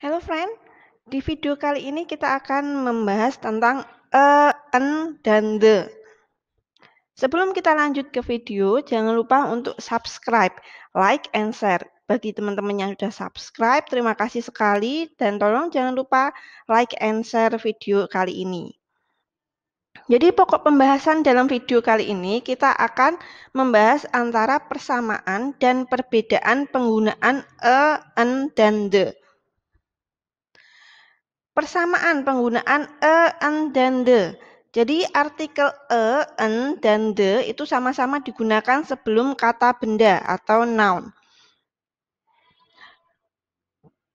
Hello friend, di video kali ini kita akan membahas tentang en, dan the. Sebelum kita lanjut ke video, jangan lupa untuk subscribe, like, and share. Bagi teman-teman yang sudah subscribe, terima kasih sekali. Dan tolong jangan lupa like and share video kali ini. Jadi pokok pembahasan dalam video kali ini kita akan membahas antara persamaan dan perbedaan penggunaan en, dan the. Persamaan penggunaan en, dan the. Jadi artikel en, dan the itu sama-sama digunakan sebelum kata benda atau noun.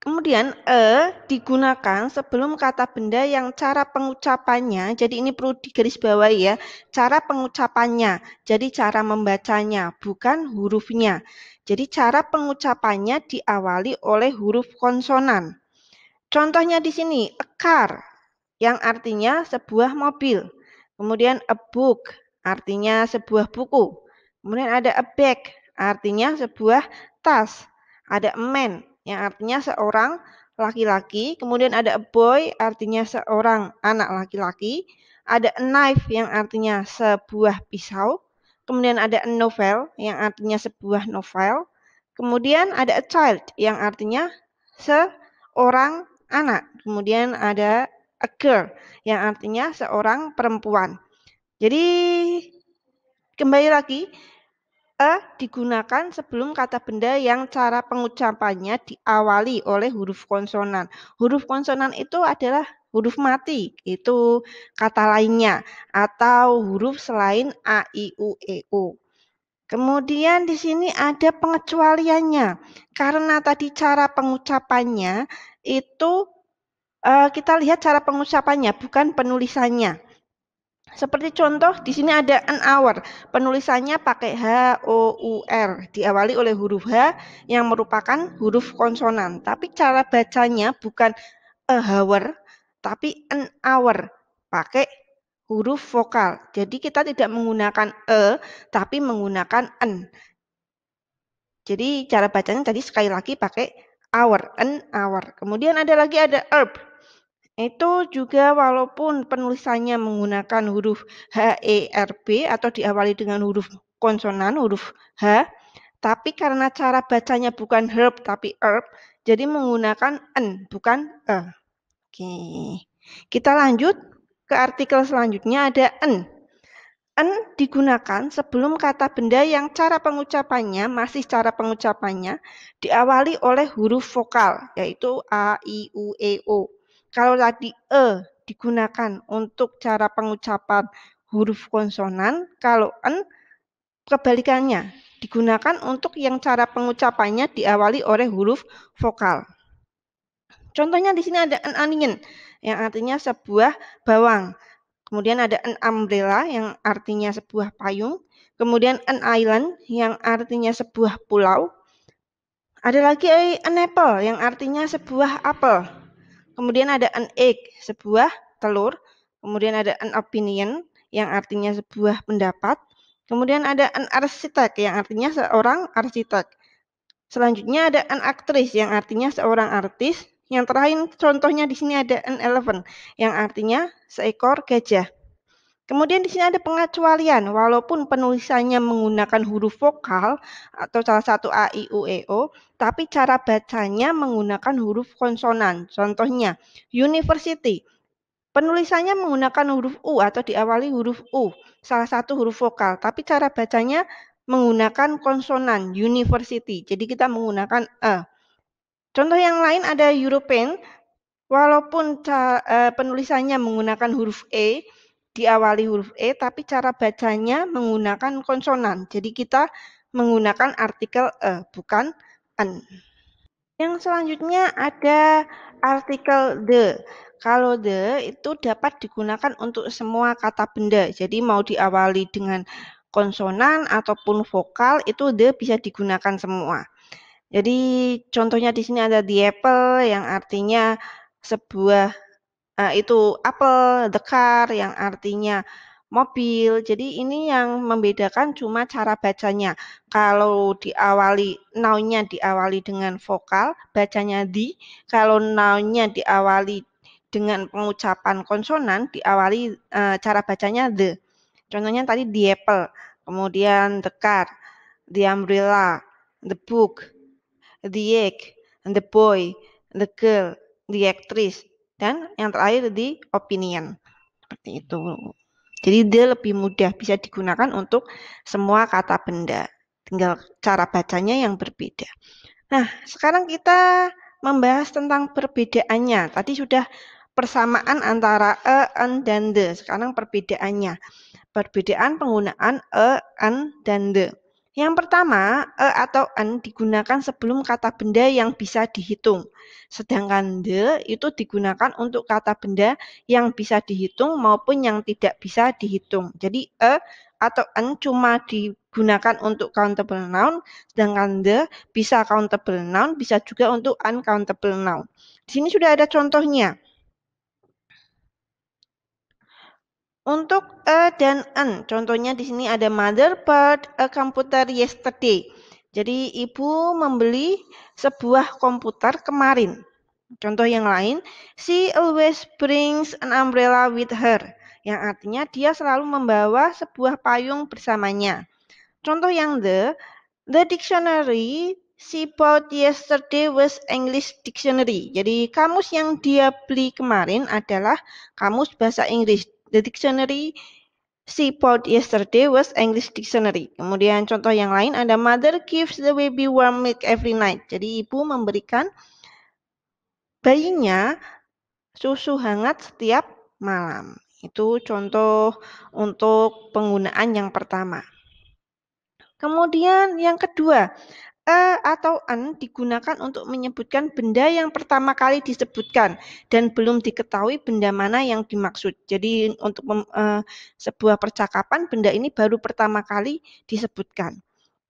Kemudian digunakan sebelum kata benda yang cara pengucapannya, jadi ini perlu digarisbawahi ya, cara pengucapannya, jadi cara membacanya, bukan hurufnya. Jadi cara pengucapannya diawali oleh huruf konsonan. Contohnya di sini, a car, yang artinya sebuah mobil. Kemudian a book, artinya sebuah buku. Kemudian ada a bag, artinya sebuah tas. Ada a man, yang artinya seorang laki-laki. Kemudian ada a boy, artinya seorang anak laki-laki. Ada a knife, yang artinya sebuah pisau. Kemudian ada a novel, yang artinya sebuah novel. Kemudian ada a child, yang artinya seorang anak. Kemudian ada a girl, yang artinya seorang perempuan. Jadi kembali lagi, digunakan sebelum kata benda yang cara pengucapannya diawali oleh huruf konsonan. Huruf konsonan itu adalah huruf mati, itu kata lainnya, atau huruf selain a, i, u, e, o. Kemudian di sini ada pengecualiannya, karena tadi cara pengucapannya itu kita lihat cara pengucapannya, bukan penulisannya. Seperti contoh, di sini ada an hour. Penulisannya pakai H, O, U, R. Diawali oleh huruf H yang merupakan huruf konsonan. Tapi cara bacanya bukan a hour, tapi an hour. Pakai huruf vokal. Jadi kita tidak menggunakan tapi menggunakan an. Jadi cara bacanya tadi sekali lagi pakai hour, an hour. Kemudian ada lagi ada herb. Itu juga walaupun penulisannya menggunakan huruf HERB atau diawali dengan huruf konsonan, huruf H, tapi karena cara bacanya bukan herb tapi herb, jadi menggunakan N, bukan E. Oke. Kita lanjut ke artikel selanjutnya ada N. N digunakan sebelum kata benda yang cara pengucapannya, masih cara pengucapannya, diawali oleh huruf vokal, yaitu A, I, U, E, O. Kalau tadi digunakan untuk cara pengucapan huruf konsonan, kalau n kebalikannya, digunakan untuk yang cara pengucapannya diawali oleh huruf vokal. Contohnya di sini ada an onion, yang artinya sebuah bawang. Kemudian ada an umbrella, yang artinya sebuah payung. Kemudian an island, yang artinya sebuah pulau. Ada lagi an apple, yang artinya sebuah apel. Kemudian ada an egg, sebuah telur. Kemudian ada an opinion, yang artinya sebuah pendapat. Kemudian ada an architect, yang artinya seorang arsitek. Selanjutnya ada an actress, yang artinya seorang artis. Yang terakhir contohnya di sini ada an elephant, yang artinya seekor gajah. Kemudian di sini ada pengecualian, walaupun penulisannya menggunakan huruf vokal atau salah satu A, I, U, E, O, tapi cara bacanya menggunakan huruf konsonan. Contohnya, university. Penulisannya menggunakan huruf U atau diawali huruf U, salah satu huruf vokal, tapi cara bacanya menggunakan konsonan, university. Jadi kita menggunakan E. Contoh yang lain ada European, walaupun penulisannya menggunakan huruf E, diawali huruf E, tapi cara bacanya menggunakan konsonan. Jadi kita menggunakan artikel E, bukan N. Yang selanjutnya ada artikel the. Kalau the itu dapat digunakan untuk semua kata benda. Jadi mau diawali dengan konsonan ataupun vokal, itu the bisa digunakan semua. Jadi contohnya di sini ada the apple, yang artinya sebuah itu apel, the car, yang artinya mobil. Jadi ini yang membedakan cuma cara bacanya. Kalau diawali noun-nya diawali dengan vokal, bacanya di. Kalau noun-nya diawali dengan pengucapan konsonan, diawali cara bacanya the. Contohnya tadi the apple, kemudian the car, the umbrella, the book, the egg, the boy, the girl, the actress, dan yang terakhir the opinion. Seperti itu. Jadi the lebih mudah bisa digunakan untuk semua kata benda. Tinggal cara bacanya yang berbeda. Nah, sekarang kita membahas tentang perbedaannya. Tadi sudah persamaan antara an, dan the. Sekarang perbedaannya. Perbedaan penggunaan an, dan the. Yang pertama, atau an digunakan sebelum kata benda yang bisa dihitung. Sedangkan the itu digunakan untuk kata benda yang bisa dihitung maupun yang tidak bisa dihitung. Jadi atau an cuma digunakan untuk countable noun, sedangkan the bisa countable noun, bisa juga untuk uncountable noun. Di sini sudah ada contohnya. Untuk dan an, contohnya di sini ada mother bought a computer yesterday. Jadi ibu membeli sebuah komputer kemarin. Contoh yang lain, she always brings an umbrella with her. Yang artinya dia selalu membawa sebuah payung bersamanya. Contoh yang the dictionary she bought yesterday was English dictionary. Jadi kamus yang dia beli kemarin adalah kamus bahasa Inggris. The dictionary she bought yesterday was English dictionary. Kemudian contoh yang lain ada mother gives the baby warm milk every night. Jadi ibu memberikan bayinya susu hangat setiap malam. Itu contoh untuk penggunaan yang pertama. Kemudian yang kedua, atau an digunakan untuk menyebutkan benda yang pertama kali disebutkan dan belum diketahui benda mana yang dimaksud. Jadi untuk sebuah percakapan benda ini baru pertama kali disebutkan.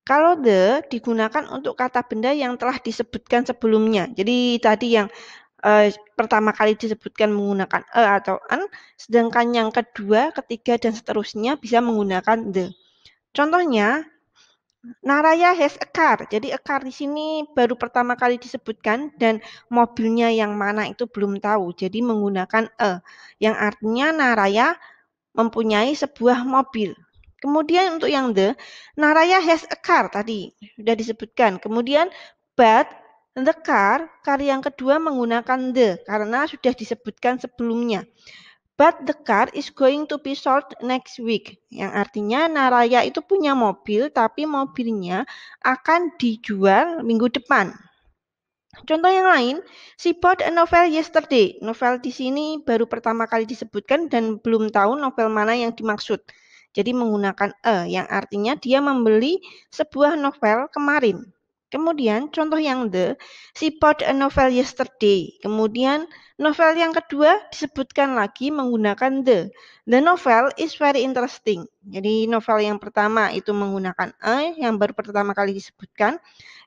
Kalau the digunakan untuk kata benda yang telah disebutkan sebelumnya. Jadi tadi yang pertama kali disebutkan menggunakan atau an, sedangkan yang kedua, ketiga, dan seterusnya bisa menggunakan the. Contohnya, Naraya has a car. Jadi a car di sini baru pertama kali disebutkan dan mobilnya yang mana itu belum tahu. Jadi menggunakan yang artinya Naraya mempunyai sebuah mobil. Kemudian untuk yang the, Naraya has a car tadi sudah disebutkan. Kemudian but the car yang kedua menggunakan the karena sudah disebutkan sebelumnya. But the car is going to be sold next week. Yang artinya Naraya itu punya mobil, tapi mobilnya akan dijual minggu depan. Contoh yang lain, she bought a novel yesterday. Novel di sini baru pertama kali disebutkan dan belum tahu novel mana yang dimaksud. Jadi menggunakan yang artinya dia membeli sebuah novel kemarin. Kemudian contoh yang the, she bought a novel yesterday. Kemudian novel yang kedua disebutkan lagi menggunakan the. The novel is very interesting. Jadi novel yang pertama itu menggunakan yang baru pertama kali disebutkan.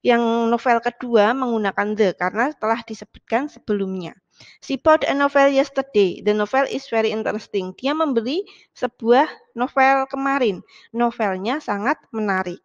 Yang novel kedua menggunakan the karena telah disebutkan sebelumnya. She bought a novel yesterday. The novel is very interesting. Dia membeli sebuah novel kemarin. Novelnya sangat menarik.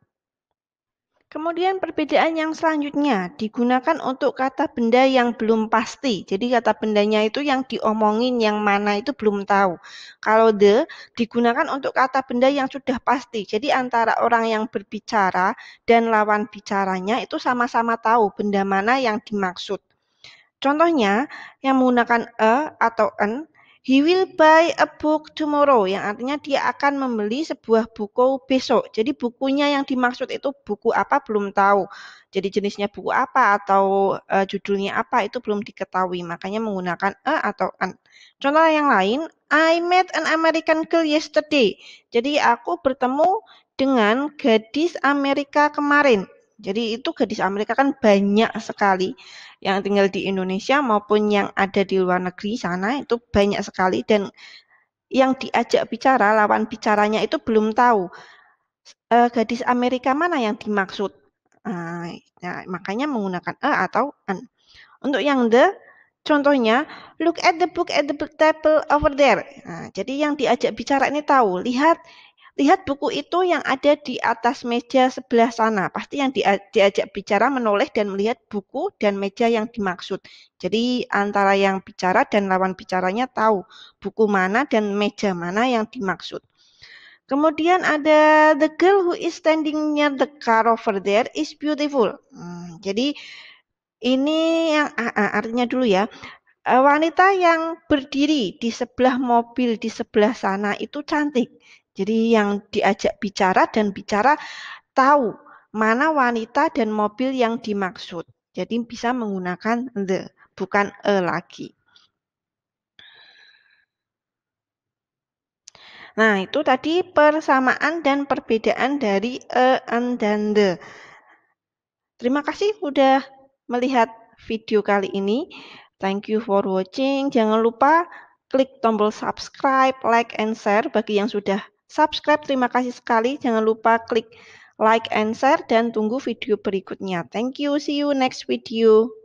Kemudian perbedaan yang selanjutnya digunakan untuk kata benda yang belum pasti. Jadi kata bendanya itu yang diomongin yang mana itu belum tahu. Kalau the digunakan untuk kata benda yang sudah pasti. Jadi antara orang yang berbicara dan lawan bicaranya itu sama-sama tahu benda mana yang dimaksud. Contohnya yang menggunakan a atau an, he will buy a book tomorrow, yang artinya dia akan membeli sebuah buku besok. Jadi bukunya yang dimaksud itu buku apa belum tahu. Jadi jenisnya buku apa atau judulnya apa itu belum diketahui. Makanya menggunakan a atau an. Contoh yang lain, I met an American girl yesterday. Jadi aku bertemu dengan gadis Amerika kemarin. Jadi itu gadis Amerika kan banyak sekali yang tinggal di Indonesia maupun yang ada di luar negeri sana itu banyak sekali dan yang diajak bicara, lawan bicaranya itu belum tahu gadis Amerika mana yang dimaksud. Nah, makanya menggunakan atau an. Untuk yang the, Contohnya, look at the book at the book table over there. Nah, jadi yang diajak bicara ini tahu, lihat buku itu yang ada di atas meja sebelah sana. Pasti yang diajak bicara menoleh dan melihat buku dan meja yang dimaksud. Jadi antara yang bicara dan lawan bicaranya tahu buku mana dan meja mana yang dimaksud. Kemudian ada the girl who is standing near the car over there is beautiful. Jadi ini yang artinya dulu ya. Wanita yang berdiri di sebelah mobil di sebelah sana itu cantik. Jadi yang diajak bicara dan bicara tahu mana wanita dan mobil yang dimaksud. Jadi bisa menggunakan the, bukan a lagi. Nah, itu tadi persamaan dan perbedaan dari a, an, dan the. Terima kasih sudah melihat video kali ini. Thank you for watching. Jangan lupa klik tombol subscribe, like, and share. Bagi yang sudah subscribe, terima kasih sekali. Jangan lupa klik like and share dan tunggu video berikutnya. Thank you. See you next video.